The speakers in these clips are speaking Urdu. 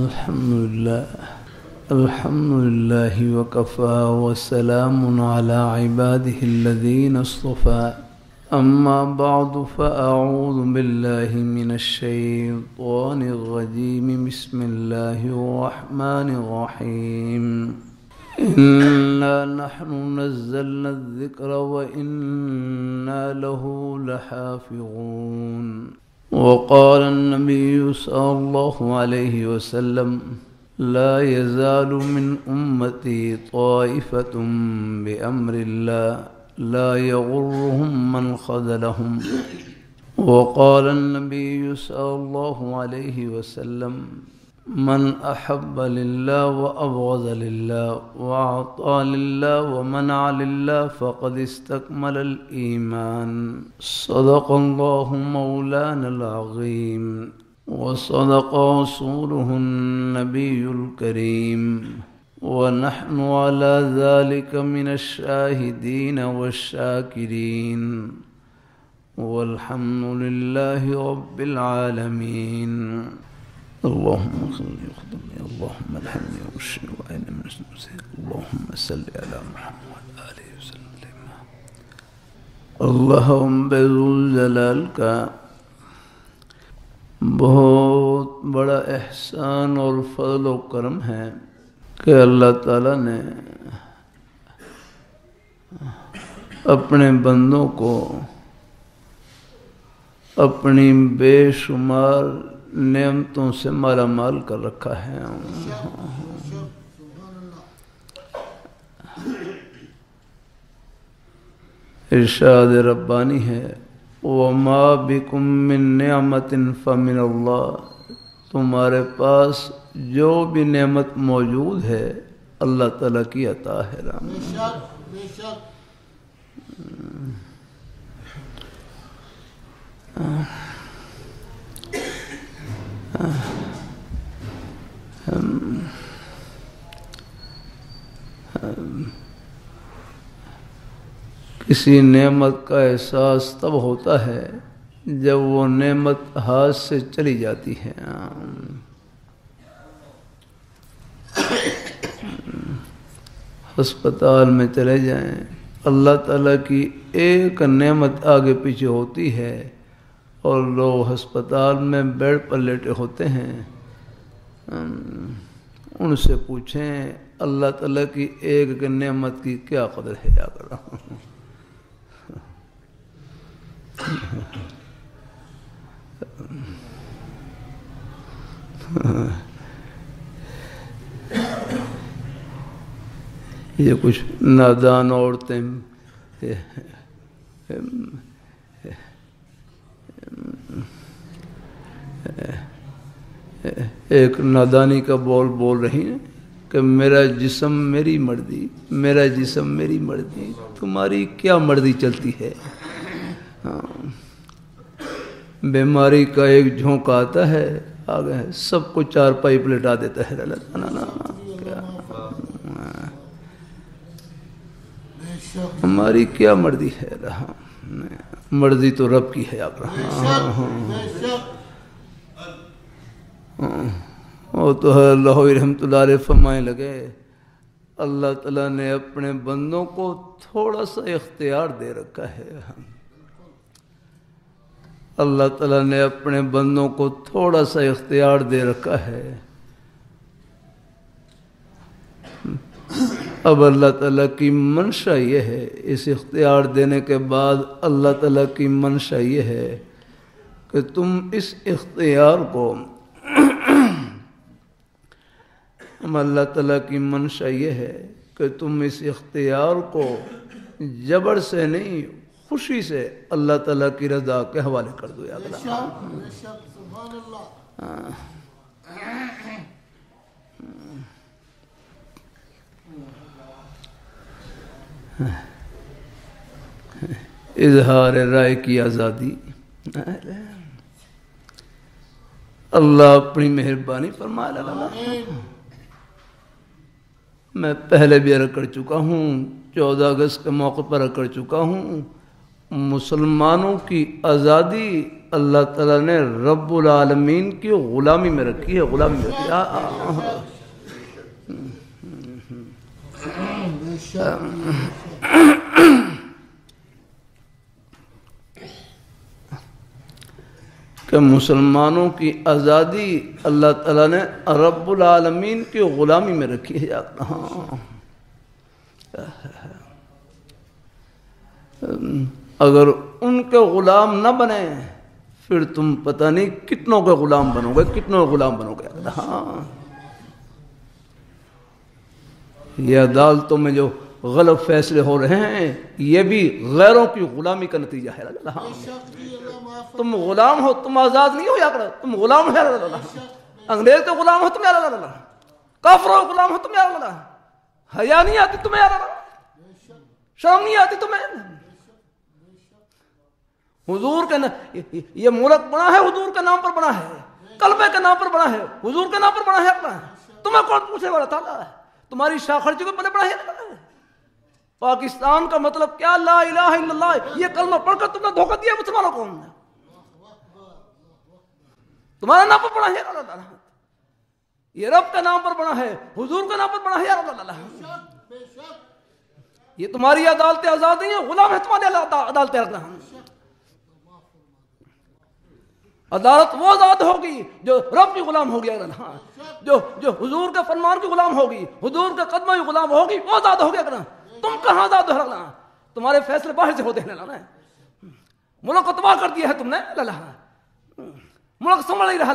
الحمد لله وكفى وسلام على عباده الذين اصطفى أما بعد فأعوذ بالله من الشيطان الرجيم بسم الله الرحمن الرحيم إنا نحن نزلنا الذكر وإنا له لحافظون. وقال النبي صلى الله عليه وسلم لا يزال من أمتي طائفة بأمر الله لا يغرهم من خذلهم. وقال النبي صلى الله عليه وسلم من أحب لله وأبغض لله وأعطى لله ومنع لله فقد استكمل الإيمان. صدق الله مولانا العظيم وصدق رسوله النبي الكريم ونحن على ذلك من الشاهدين والشاكرين والحمد لله رب العالمين. اللهم صل وسلم اللهم الحمد والشكر وعين من السماء اللهم صل على محمد آله وسلم. اللهم بذو الجلال کا بہت بڑا احسان اور فضل و کرم ہے کہ اللہ تعالیٰ نے اپنے بندوں کو اپنی بے شمار نعمتوں سے مالا مال کر رکھا ہے. ارشاد ربانی ہے وَمَا بِكُم مِّن نِّعْمَةٍ فَمِنَ اللَّهِ. تمہارے پاس جو بھی نعمت موجود ہے اللہ تعالیٰ کی عطا ہے. کسی نعمت کا احساس تب ہوتا ہے جب وہ نعمت ہاتھ سے چلی جاتی ہے. ہسپتال میں چلے جائیں اللہ تعالیٰ کی ایک نعمت آگے پیچھے ہوتی ہے اور لوگ ہسپتال میں بیڈ پر لیٹے ہوتے ہیں. ان سے پوچھیں اللہ تعالیٰ کی ایک نعمت کی کیا قدر ہے. جا کر یہ کچھ نادان عورتیں ایک نادانی کا بول رہی ہیں کہ میرا جسم میری مرضی، میرا جسم میری مرضی. تمہاری کیا مرضی چلتی ہے؟ بیماری کا ایک جھونکا آتا ہے آگے سب کو چار پائی پلٹا دیتا ہے. ہماری کیا مرضی ہے؟ مرضی تو رب کی ہے. وہ تو ہے اللہ رحمت اللہ علیہ فرمائے لگے اللہ تعالیٰ نے اپنے بندوں کو تھوڑا سا اختیار دے رکھا ہے. اللہ تعالیٰ نے اپنے بندوں کو تھوڑا سا اختیار دے رکھا ہے. اب اللہ تعالیٰ کی منشا یہ ہے، اس اختیار دینے کے بعد اللہ تعالیٰ کی منشا یہ ہے کہ تم اس اختیار کو اللہ تعالیٰ کی منشا یہ ہے کہ تم اس اختیار کو جبر سے نہیں خوشی سے اللہ تعالیٰ کی رضا کے حوالے کر دو. یا اظہار رائے کی آزادی اللہ اپنی مہربانی فرما لگا. میں پہلے بھی عرض کر چکا ہوں، 14 اگست کے موقع پر عرض کر چکا ہوں، مسلمانوں کی آزادی اللہ تعالیٰ نے رب العالمین کی غلامی میں رکھی ہے، غلامی میں رکھی ہے۔ کہ مسلمانوں کی آزادی اللہ تعالیٰ نے رب العالمین کی غلامی میں رکھی ہے۔ اگر ان کے غلام نہ بنے پھر تم پتہ نہیں کتنوں کے غلام بنو گے، کتنوں کے غلام بنو گے۔ یہ عدالتوں میں جو غلط فیصلے ہو رہے ہیں یہ بھی غیروں کی غلامی کا نتیجہ ہے۔ تم غلام ہو، تم آزاد نہیں ہو، یا تم غلام ہو، انگریز کے غلام ہو تم، کافروں کے غلام ہو تم، حیا نہیں آتی تمہیں، شرم نہیں آتی تمہیں۔ حضور کے یہ ملک بنا ہے، حضور کے نام پر بنا ہے، کلمے کے نام پر بنا ہے، حضور کے نام پر بنا ہے اپنا۔ تمہیں کون پوچھے والا تعالیٰ ہے؟ تمہاری شاخرچی کو بنے بنا ہے۔ پاکستان کا مطلب کیا؟ لا الہ الا اللہ، یہ کلمہ پڑھ کر تم نے دھوکہ دیا مسلمانوں کو۔ تمہارے نام پر بنا ہے اللہ، یہ رب کا نام پر بنا ہے، حضور کا نام پر بنا ہے اللہ۔ یہ تمہاری عدالتیں آزاد نہیں ہیں، غلام ہے تمہاری عدالتیں رکھنا۔ عدالت وہ آزاد ہوگی جو رب کی غلام ہوگی، جو حضور کے فرمان کی غلام ہوگی، حضور کے قدموں کی غلام ہوگی، وہ آزاد ہوگی۔ تم کہاں آزاد ہو؟ تمہارے فیصلے باہر سے ہوتے ہیں۔ ملک کو تباہ کر دیا ہے تم نے، ملک سنبھل نہیں رہا۔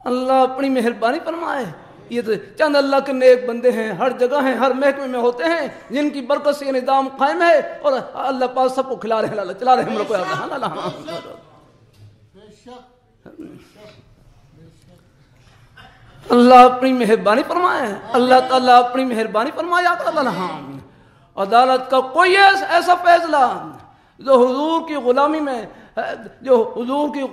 اللہ اپنی مہربانی فرمائے۔ یہ تو چند اللہ کے نیک بندے ہیں، ہر جگہ ہیں، ہر محکمے میں ہوتے ہیں، جن کی برکت سے یہ نظام قائم ہے، اور اللہ پاک سب کو کھلا رہے ہیں، چلا رہے ہیں ملک کو۔ اللہ اپنی مہربانی فرمائے، اللہ تعالیٰ اپنی مہربانی فرمائے۔ عدالت کا کوئی ایسا فیصلہ جو حضور کی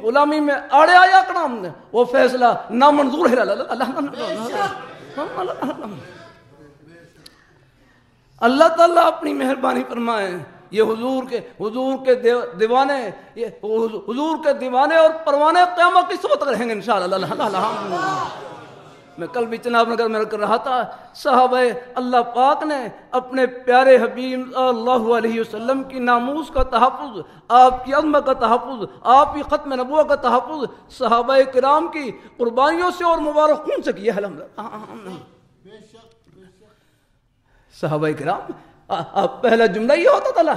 غلامی میں آڑے آیا کرنا، وہ فیصلہ نامنظور ہے۔ اللہ تعالیٰ اپنی مہربانی فرمائے۔ یہ حضور کے دیوانے، یہ حضور کے دیوانے اور پروانے قیامت کی صبح تک رہیں گے انشاءاللہ۔ میں کل بھی چناب نگر میں کر رہا تھا، صحابہ اللہ پاک نے اپنے پیارے حبیب صلی اللہ علیہ وسلم کی ناموس کا تحفظ، آپ کی عظمت کا تحفظ، آپ کی ختم نبوت کا تحفظ صحابہ کرام کی قربانیوں سے اور مبارک خون سے کیا ہے۔ صحابہ کرام، پہلا جملہ یہ ہوتا تھا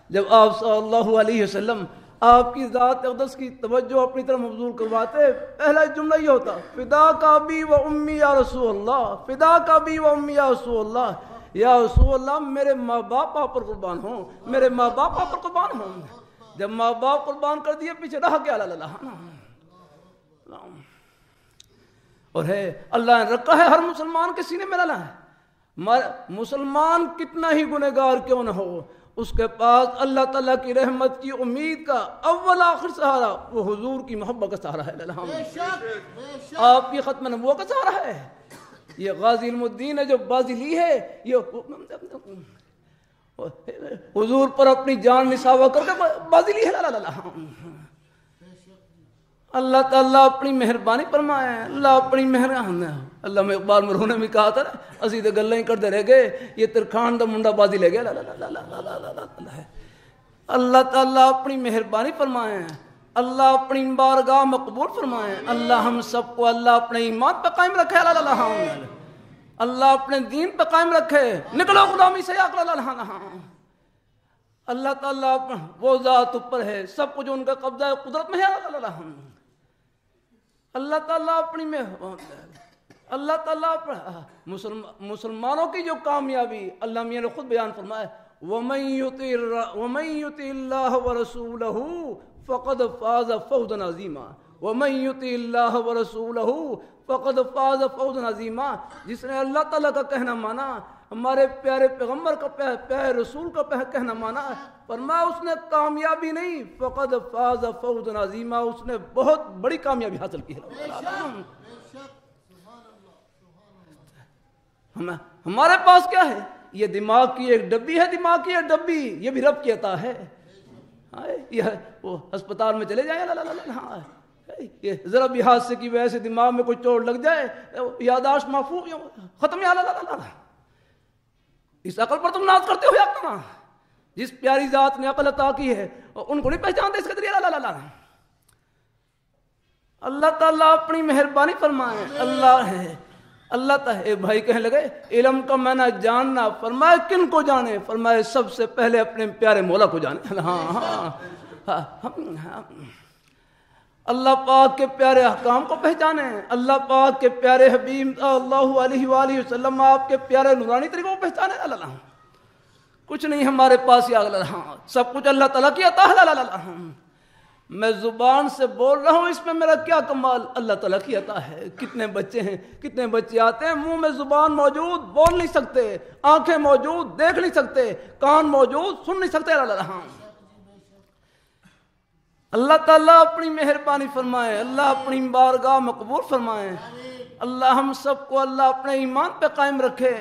جب آپ صلی اللہ علیہ وسلم آپ کی ذات اقدس کی توجہ اپنی طرف مبذول کرواتے، پہلا جملہ یہ ہوتا، فدا کا ابی و امی یا رسول اللہ، فدا کا ابی و امی یا رسول اللہ، یا رسول اللہ میرے ماں باپ آپ پر قربان ہوں، میرے ماں باپ آپ پر قربان ہوں۔ جب ماں باپ قربان کر دیے پیچھے رہا کیا؟ اور ہے اللہ نے رکھا ہے ہر مسلمان کے سینے میں لانا ہے۔ مسلمان کتنا ہی گنہگار کیوں نہ ہو، اس کے پاس اللہ تعالیٰ کی رحمت کی امید کا اول آخر سہارا وہ حضور کی محبت کا سہارا ہے، آپ کی ختم نبوت کا سہارا ہے۔ یہ غازی علم الدین نے جو بازی لی ہے، یہ حضور پر اپنی جان نثار کر کے بازی لی ہے۔ اللہ تعالیٰ اپنی مہربانی فرمائے، اللہ اپنی مہربانی۔ اللہ میں اقبال مرہون نے بھی کہا تھا نا، اسی تو گلیں کرتے رہ گئے، یہ ترکھان دا منڈا بازی لے گیا۔ اللہ تعالیٰ اپنی مہربانی فرمائے، اللہ اپنی بارگاہ مقبول فرمائے، اللہ ہم سب کو اللہ اپنے ایمان پہ قائم رکھے، اللہ اپنے دین پہ قائم رکھے، نکلو غلامی سے۔ اللہ تعالیٰ وہ ذات اوپر ہے، سب کچھ ان کا قبضہ قدرت میں ہے۔ اللہ تعالیٰ اپنی اللہ تعالیٰ مسلمانوں کی جو کامیابی اللہ میاں نے خود بیان فرمایا، وَمَن يُطِعِ اللَّهَ وَرَسُولَهُ فَقَدْ فَازَ فَوْزًا عَظِيمًا، وَمَن يُطِعِ اللَّهَ وَرَسُولَهُ فَقَدْ فَازَ فَوْزًا عَظِيمًا۔ جس نے اللہ تعالیٰ کا کہنا مانا، ہمارے پیارے پیغمبر کا پیارے رسول کا کہنا مانا، فرمایا اس نے کامیابی نہیں، فقد فاز فوزا عظیما، اس نے بہت بڑی کامیابی حاصل کی ہے۔ ہمارے پاس کیا ہے؟ یہ دماغ کی ایک ڈبی ہے، دماغ کی ایک ڈبی، یہ بھی رب کی عطا ہے۔ یہ وہ ہسپتال میں چلے جائیں، ہاں یہ ذرا بھی حادثے کی وجہ سے دماغ میں کوئی چوٹ لگ جائے، یاداشت محفوظ ختم، اس عقل پر تم ناز کرتے ہو یا کہاں؟ جس پیاری ذات نے عقل عطا کی ہے ان کو نہیں پہچانتے اس کے ذریعے۔ اللہ تعالیٰ اپنی مہربانی فرمائے۔ اللہ ہے، اللہ تعالیٰ بھائی کہنے لگے علم کا معنی جاننا، فرمائے کن کو جانے؟ فرمائے سب سے پہلے اپنے پیارے مولا کو جانے۔ اللہ پاک کے پیارے احکام کو پہچانے، اللہ پاک کے پیارے حبیب صلی اللہ علیہ وآلہ وسلم آپ کے پیارے نورانی طریقوں کو پہچانے۔ اللہ کچھ نہیں ہمارے پاس، یا اللہ سب کچھ اللہ تعالیٰ کی عطا ہے۔ اللہ میں زبان سے بول رہا ہوں، اس میں میرا کیا کمال؟ اللہ تعالیٰ کی عطا ہے۔ کتنے بچے ہیں، کتنے بچے آتے ہیں، منہ میں زبان موجود بول نہیں سکتے، آنکھیں موجود دیکھ نہیں سکتے، کان موجود سن نہیں سکتے۔ اللہ تعالیٰ اپنی مہربانی فرمائے، اللہ اپنی بارگاہ مقبول فرمائے۔ اللہ ہم سب کو اللہ اپنے ایمان پہ قائم رکھے،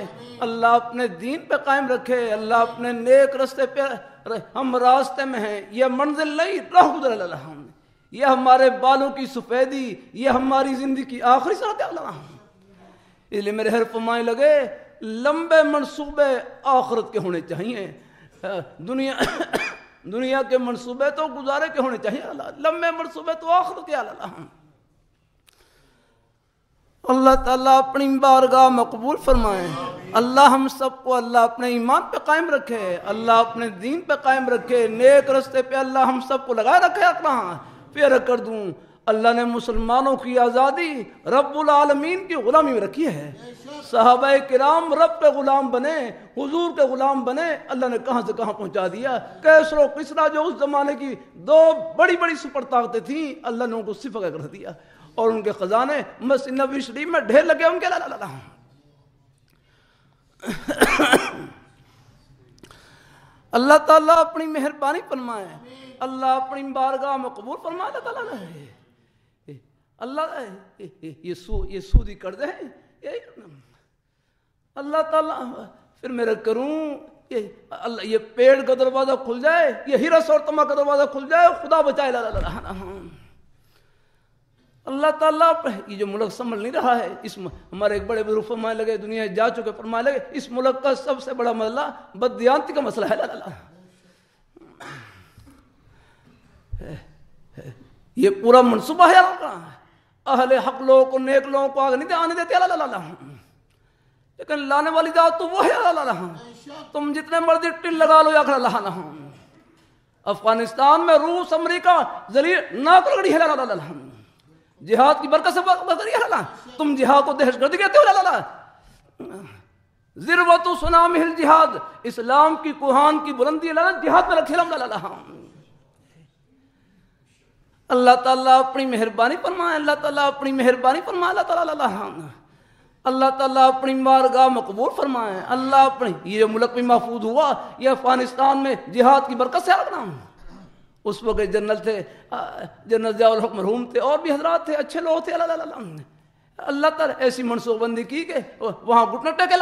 اللہ اپنے دین پہ قائم رکھے، اللہ اپنے نیک راستے پہ، ہم راستے میں ہیں، یہ منزل نہیں راہ گزر اللہ، یہ ہمارے بالوں کی سفیدی، یہ ہماری زندگی کی آخری ساتھ اللہ۔ اس لیے میرے حرف فرمائے لگے لمبے منصوبے آخرت کے ہونے چاہیے، دنیا کے منصوبے تو گزارے کے ہونے چاہیے، لمبے منصوبے تو آخرت کے۔ اللہ تعالیٰ اپنی بارگاہ مقبول فرمائے۔ اللہ ہم سب کو اللہ اپنے ایمان پہ قائم رکھے، اللہ اپنے دین پہ قائم رکھے، نیک رستے پہ اللہ ہم سب کو لگائے رکھے۔ پھر کر دوں اللہ نے مسلمانوں کی آزادی رب العالمین کی غلامی میں رکھی ہے۔ صحابہ کرام رب کے غلام بنے، حضور کے غلام بنے، اللہ نے کہاں سے کہاں پہنچا دیا۔ کیسر و کسریٰ جو اس زمانے کی دو بڑی بڑی سپر طاقتیں تھیں، اللہ نے ان کو صفر کر دیا، اور ان کے خزانے مسجد نبوی شریف میں ڈھیر لگے ان کے۔ اللہ تعالیٰ اپنی مہربانی فرمائے، اللہ اپنی بارگاہ میں قبول فرمائے۔ اللہ تعالیٰ اللہ یہ سودی قرض ہے، اللہ تعالیٰ پھر میرا کروں یہ پیڑ کا دروازہ کھل جائے، یہ ہرس اور تما کا دروازہ کھل جائے، خدا بچائے۔ اللہ تعالیٰ یہ جو ملک سنبھل نہیں رہا ہے، اس ہمارے ایک بڑے بزرگ فرمائے لگے، دنیا جا چکے، فرمائے لگے اس ملک کا سب سے بڑا مسئلہ بددیانتی کا مسئلہ ہے۔ یہ پورا منصوبہ ہے اہل حق لوگوں کو، نیک لوگوں کو آگے نہیں آنے دیتے اللہ، لیکن لانے والی ذات تو وہ ہے اللہ۔ تم جتنے مرضی ٹل لگا لو یا اللہ، افغانستان میں روس امریکہ ذلیل ناک رگڑی ہے اللہ، جہاد کی برکت سے اللہ، تم جہاد کو دہشت گردی کہتے ہو اللہ۔ ذروۃ سنامہ الجہاد، اسلام کی کوہان کی بلندی اللہ جہاد میں رکھے اللہ۔ اللہ تعالیٰ اپنی مہربانی فرمائے، اللہ تعالیٰ اپنی مہربانی فرمائے، اللہ تعالیٰ اللہ تعالیٰ اپنی بارگاہ مقبول فرمائے۔ اللہ اپنی یہ ملک بھی محفوظ ہوا، یہ افغانستان میں جہاد کی برکت سے رکھنا۔ اس وقت جنرل تھے، جنرل ضیاء الحق مرحوم تھے، اور بھی حضرات تھے، اچھے لوگ تھے۔ اللہ تعالیٰ ایسی منصوبہ بندی کی کہ وہاں گھٹنے ٹیکے۔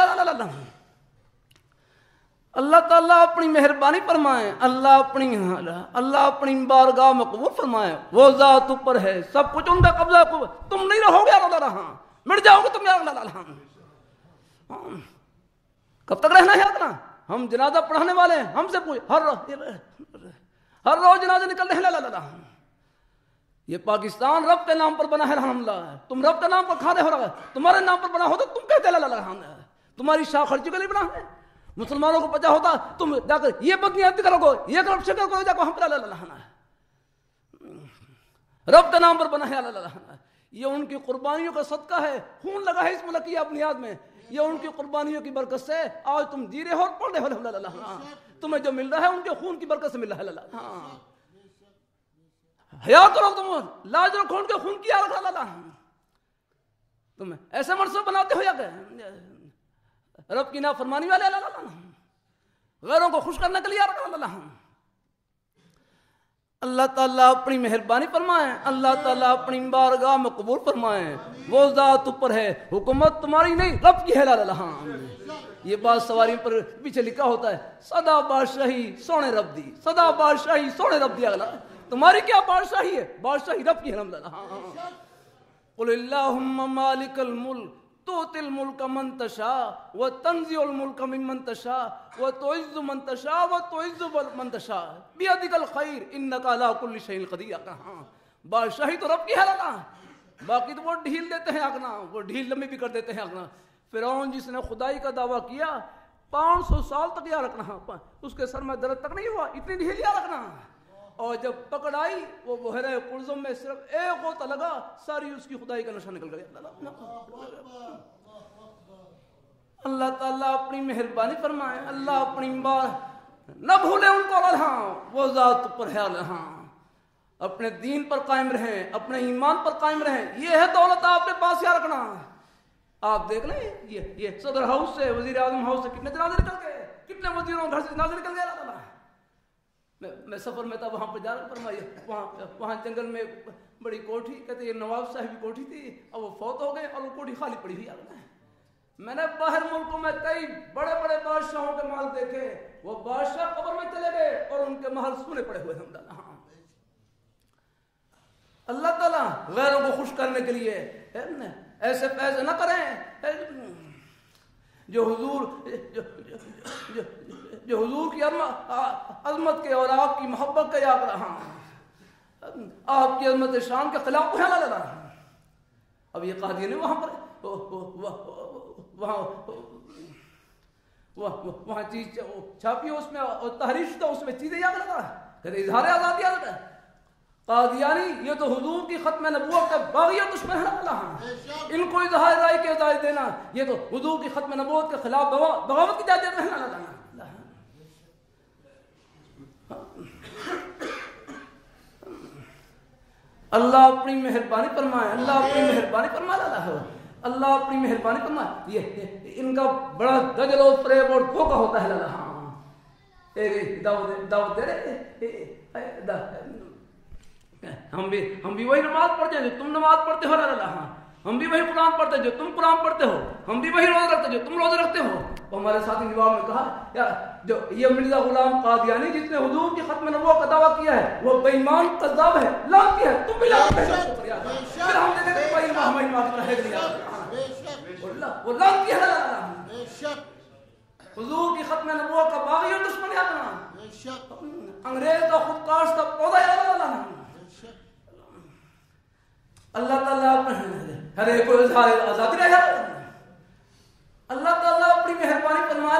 اللہ تعالیٰ اپنی مہربانی فرمائے، اللہ اپنی بارگاہ میں قبول فرمائے۔ وہ ذات اوپر ہے، سب کچھ ان کا قبضہ، تم نہیں رہو گے اللہ، مٹ جاؤ گے تم اللہ۔ کب تک رہنا ہے اتنا؟ ہم جنازہ پڑھانے والے ہیں، ہم سے پوچھ، ہر روز جنازے نکل رہے ہیں اللہ۔ یہ پاکستان رب کے نام پر بنا ہے الحمدللہ، تم رب کے نام پر کھانے ہو رہا ہے، تمہارے نام پر بنا ہوتا تم کہتے اللہ، تمہاری شاہ خرچی کے لیے بنا ہے۔ مسلمانوں کو پتا ہوتا تم جا کر یہ بدنیتی کرو، یہ کرپشن کرو، جا کر ہم پر اللہ، رب کے نام پر بنا ہے اللہ۔ یہ ان کی قربانیوں کا صدقہ ہے، خون لگا ہے اس ملک کی بنیاد میں، یہ ان کی قربانیوں کی برکت سے آج تم جی رہے ہو اور پڑھ رہے ہو اللہ۔ تمہیں جو مل رہا ہے ان کے خون کی برکت سے مل رہا ہے اللہ۔ حیات کرو، تم لاج رکھو ان کے خون کی رکھ اللہ۔ تم ایسے منصوبے بناتے ہو یا کہ رب کی نافرمانی والے اللہ، غیروں کو خوش کرنے کے لیے اللہ۔ اللہ تعالیٰ اپنی مہربانی فرمائے، اللہ تعالیٰ اپنی بارگاہ میں قبول فرمائے۔ وہ ذات اوپر ہے، حکومت تمہاری نہیں رب کی ہے اللہ۔ یہ بات سواری پر پیچھے لکھا ہوتا ہے، صدا بادشاہی سونے رب دی، صدا بادشاہی سونے رب دی. اگلا تمہاری کیا بادشاہی ہے؟ بادشاہی رب کی ہے. الحمدللہ. قل اللہم مالک الملک تؤتی الملک من تشاء وتنزع الملک ممن تشاء وتعز من تشاء وتعز من تشاء بیدک الخیر انک علی کل شیء قدیر. بادشاہی تو رب کی ہے نا، باقی تو وہ ڈھیل دیتے ہیں اگنا، وہ ڈھیل لمبی بھی کر دیتے ہیں اگنا. فرعون جس نے خدائی کا دعویٰ کیا 500 سال تک یاد رکھنا، اس کے سر میں درد تک نہیں ہوا، اتنی ڈھیل یاد رکھنا. اور جب پکڑ آئی وہ بحیرہ قلزم میں صرف ایک غوطہ لگا، ساری اس کی خدائی کا نشہ نکل گیا. اللہ تعالیٰ اپنی مہربانی فرمائے، اللہ اپنی بات نہ بھولے ان کو. اللہ وہ ذات پر ہے. اللہ اپنے دین پر قائم رہیں، اپنے ایمان پر قائم رہیں. یہ ہے دولت آپ کے پاس یاد رکھنا. آپ دیکھ لیں یہ صدر ہاؤس سے، وزیر اعظم ہاؤس سے کتنے جنازے نکل گئے، کتنے وزیروں گھر سے جنازے نکل گئے. میں سفر میں تھا، وہاں پہ جا رہا فرمایا، وہاں جنگل میں بڑی کوٹھی، کہتے یہ نواب صاحب کی کوٹھی تھی، اب وہ فوت ہو گئے اور وہ کوٹھی خالی پڑی ہوئی. میں نے باہر ملکوں میں کئی بڑے بڑے بادشاہوں کے محل دیکھے، وہ بادشاہ قبر میں چلے گئے اور ان کے محل سونے پڑے ہوئے. اللہ تعالیٰ غیروں کو خوش کرنے کے لیے ایسے پیسے نہ کریں جو حضور کی عظمت کے اور آپ کی محبت کا یاد رہا، آپ کی عظمت شان کے خلاف ہے. نہ اب یہ قادری نے وہاں پر وہاں چیز چھاپی اس میں اور تحریر شدہ اس میں چیزیں یاد لگا، کہتے اظہار آزادی یاد لگا. قادیانی یہ تو حضور کی ختم نبوت کا باغی دشمن ہے. اللہ ان کو اظہار رائے کی اجازت دینا یہ تو حضور کی ختم نبوت کے خلاف بغاوت کی اجازت دینا. اللہ اپنی مہربانی فرمائے، اللہ اپنی مہربانی فرمائے. اللہ اپنی مہربانی فرمائے. یہ ان کا بڑا دجل و فریب اور دھوکہ ہوتا ہے. دعوت دے رہے ہم بھی وہی نماز پڑھتے ہیں جو تم نماز پڑھتے ہو. اللہ ہم بھی وہی قرآن پڑھتے ہیں جو تم قرآن پڑھتے ہو. ہم بھی وہی روزہ رکھتے ہیں جو تم روزہ رکھتے ہو. تو ہمارے ساتھی نواب نے کہا جو یہ مرزا غلام قادیانی جس نے حضور کی ختم نبوت کا دعویٰ کیا ہے وہ بے ایمان کذاب ہے، لعنتی ہے. تم بھی لعنتی ہے. پھر ہم نے دیکھا بھائی ہماری معافی رہے گی. وہ لعنتی ہے. حضور کی ختم نبوت کا باغی اور دشمن ہے. انگریز کا خود کاشتہ پودا ہے. اللہ تعالیٰ ہر ایک کو اظہار آزادی رہے. اللہ تعالیٰ اپنی مہربانی فرمائے.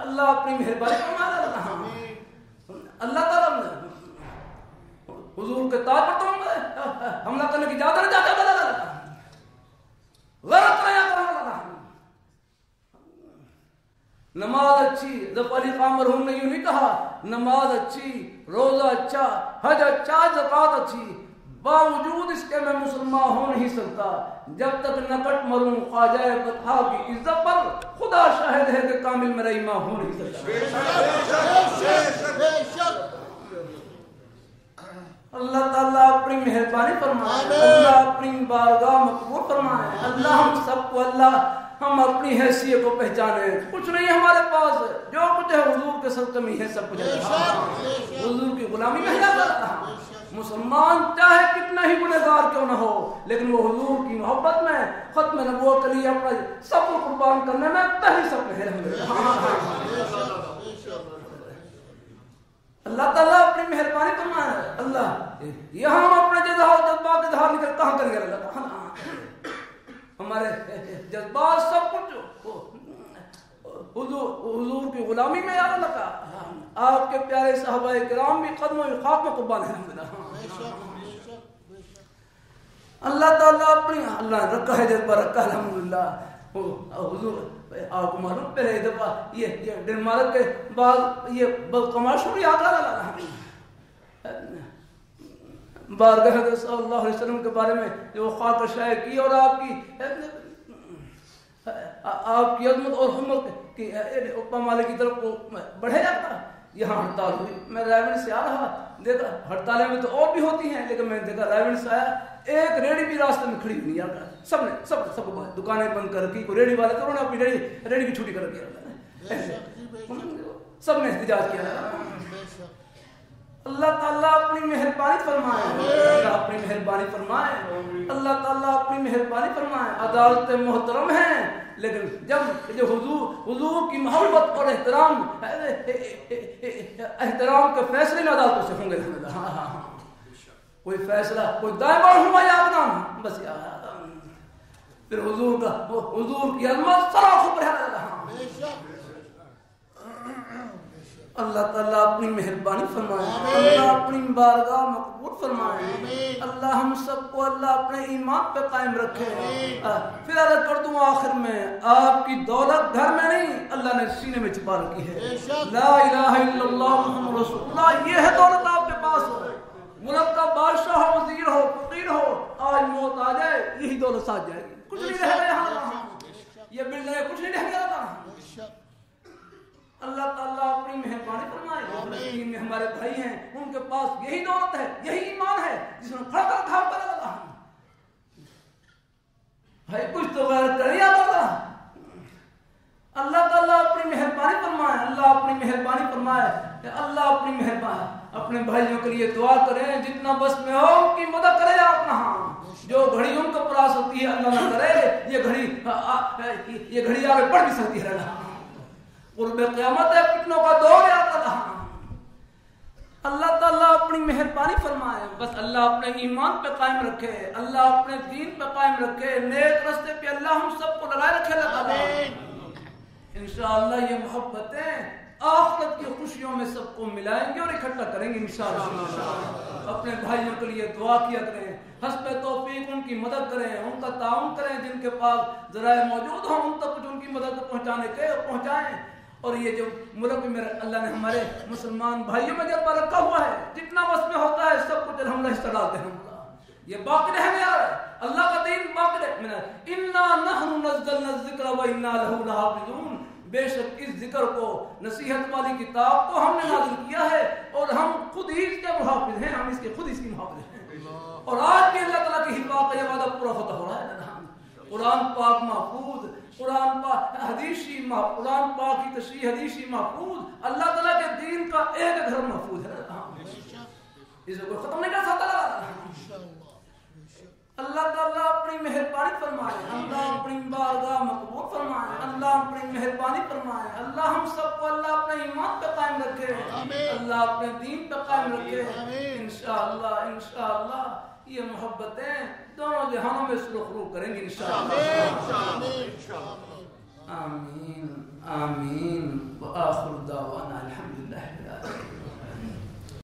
اللہ اپنی مہربانی فرمائے. اللہ تعالیٰ حضور کے تاج پر تم حملہ کرنے کی اجازت نہیں جاتا. غلط نہیں کرنا. نماز اچھی، ظفر علی خان مرحوم نے یوں نہیں کہا نماز اچھی، روزہ اچھا، حج اچھا، زکات اچھی، باوجود اس کے میں مسلمان ہو نہیں سکتا جب تک نکٹ مروں خواجہ بطحا کی عزت پر. خدا شاہد ہے کہ کامل میرا ایمان ہو نہیں سکتا. اللہ تعالیٰ اپنی مہربانی فرمائے، اللہ اپنی بارگاہ مقبول فرمائے. اللہ ہم سب کو اللہ ہم اپنی حیثیت کو پہچانے. کچھ نہیں ہمارے پاس، جو کچھ ہے حضور کے صدقے میں ہے. سب کچھ حضور کی غلامی میں ہے. مسلمان چاہے کتنا ہی گنہگار کیوں نہ ہو لیکن وہ حضور کی محبت میں ختم نبوت کے لیے اپنا سب کو قربان کرنے میں پہلی سب ہے. اللہ تعالیٰ اپنی مہربانی فرمائے. اللہ یہاں ہم اپنے جذبات اظہار نکل کہاں کریں گے. اللہ ہمارے جذبات سب کچھ حضور کی غلامی میں یاد لگا. آپ کے پیارے صحابہ کرام بھی قدموں میں خاک میں قربان ہیں. اللہ تعالیٰ اپنی اللہ رکھا ہے جذبہ رکھا الحمدللہ. حضور آپ کو معلوم پہلے دفعہ یہ ڈنمارک کے بعد یہ بدقماشوں یاد رہا بارگاہ صلی اللہ علیہ وسلم کے بارے میں جو خاک شائع کی اور آپ کی عظمت اور حمد کی پامالے کی طرف کو بڑھے جاتا. یہاں ہڑتال ہوئی، میں رائے گنج سے آ رہا دیکھا ہڑتالیں میں تو اور بھی ہوتی ہیں لیکن میں نے دیکھا رائے گنج سے آیا ایک ریڑھی بھی راستے میں کھڑی ہوئی نہیں. سب کو دکانیں بند کر رکھی. کوئی ریڑھی والے تو انہوں نے اپنی ریڑھی بھی چھوٹی کر رکھی. سب نے احتجاج کیا ہے. اللہ تعالیٰ اپنی مہربانی فرمائے, اللہ اپنی مہربانی فرمائے, اللہ تعالیٰ اپنی مہربانی فرمائے. عدالتیں محترم ہیں لیکن جب جو حضور کی محبت اور احترام کے فیصلے میں عدالتوں سے ہوں گے. کوئی فیصلہ کوئی دائیں بائیں ہوا یا اقدام بس پھر حضور کی عظمت سراخوں پر ہے. اللہ تعالیٰ اپنی مہربانی فرمائے, اللہ اپنی بارگاہ مقبول فرمائے. اللہ ہم سب کو اللہ اپنے ایمان پہ قائم رکھے. پھر عرض کر دوں آخر میں, آپ کی دولت گھر میں نہیں اللہ نے سینے میں چھپا رکھی ہے. لا الہ الا اللہ محمد رسول اللہ, یہ ہے دولت آپ کے پاس. ملک کا بادشاہ ہو, وزیر ہو, فقیر ہو, آج موت آ جائے یہی دولت ساتھ جائے گی. کچھ نہیں رہ گیا, یہ بلڈنگ کچھ نہیں رہ گیا تھا. اللہ تعالیٰ اپنی مہربانی فرمائے. فلسطین میں ہمارے بھائی ہیں, ان کے پاس یہی دولت ہے, یہی ایمان ہے جس میں کھڑا کر کھا کر لگا. بھائی کچھ تو غیرت کر ہی آتا تھا. اللہ تعالیٰ اپنی مہربانی فرمائے, اللہ اپنی مہربانی فرمائے. اللہ اپنی مہربانی اپنے بھائیوں کے لیے دعا کریں, جتنا بس میں ہو ان کی مدد کرے آپ. جو گھڑی ان کو پراس ہوتی ہے اللہ نہ کرے یہ گھڑی آگے بڑھ بھی سکتی ہے. قرب قیامت ہے, فتنوں کا دور ہے. اللہ تعالیٰ اپنی مہربانی فرمائے. بس اللہ اپنے ایمان پہ قائم رکھے, اللہ اپنے دین پہ قائم رکھے, نیک راستے پہ اللہ ہم سب کو لگائے رکھے. انشاءاللہ یہ محبتیں آخرت کی خوشیوں میں سب کو ملائیں گے اور اکٹھا کریں گے انشاءاللہ. اپنے بھائیوں کے لیے دعا کیا کریں, حسب توفیق ان کی مدد کریں, ان کا تعاون کریں. جن کے پاس ذرائع موجود ہوں ان تک ان کی مدد پہنچائیں. اور یہ جو ملک میں اللہ نے ہمارے مسلمان بھائیوں میں جذبہ رکھا ہوا ہے, جتنا بس میں ہوتا ہے سب کچھ الحمدللہ حصہ ڈالتے ہیں. یہ باقی رہ گیا ہے, اللہ کا دین باقی رہ. انا نحن نزلنا الذکر و انا لہ لحافظون. بے شک اس ذکر کو, نصیحت والی کتاب کو ہم نے نازل کیا ہے اور ہم خود ہی اس کے محافظ ہیں, ہم اس کے خود اس کی محافظ ہیں. اور آج بھی اللہ تعالیٰ کی حفاظت کا یہ وعدہ پورا ہوتا ہو رہا ہے. قرآن پاک محفوظ, قرآن پاک حدیثی محفوظ, قرآن پاک کی تشریح حدیثی محفوظ, اللہ تعالیٰ کے دین کا ایک گھر محفوظ ہے. اسے کوئی ختم نہیں کر سکتا. اللہ تعالیٰ اپنی مہربانی فرمائے, اللہ اپنی بارگاہ مقبول فرمائے, اللہ اپنی مہربانی فرمائے. اللہ ہم سب کو اللہ اپنے ایمان پہ قائم رکھے, اللہ اپنے دین پہ قائم رکھے. انشاءاللہ انشاءاللہ یہ محبتیں دونوں جہانوں میں سرخرو کریں گے انشاءاللہ. آمین آمین. وآخر دعوانا الحمدللہ رب العالمین.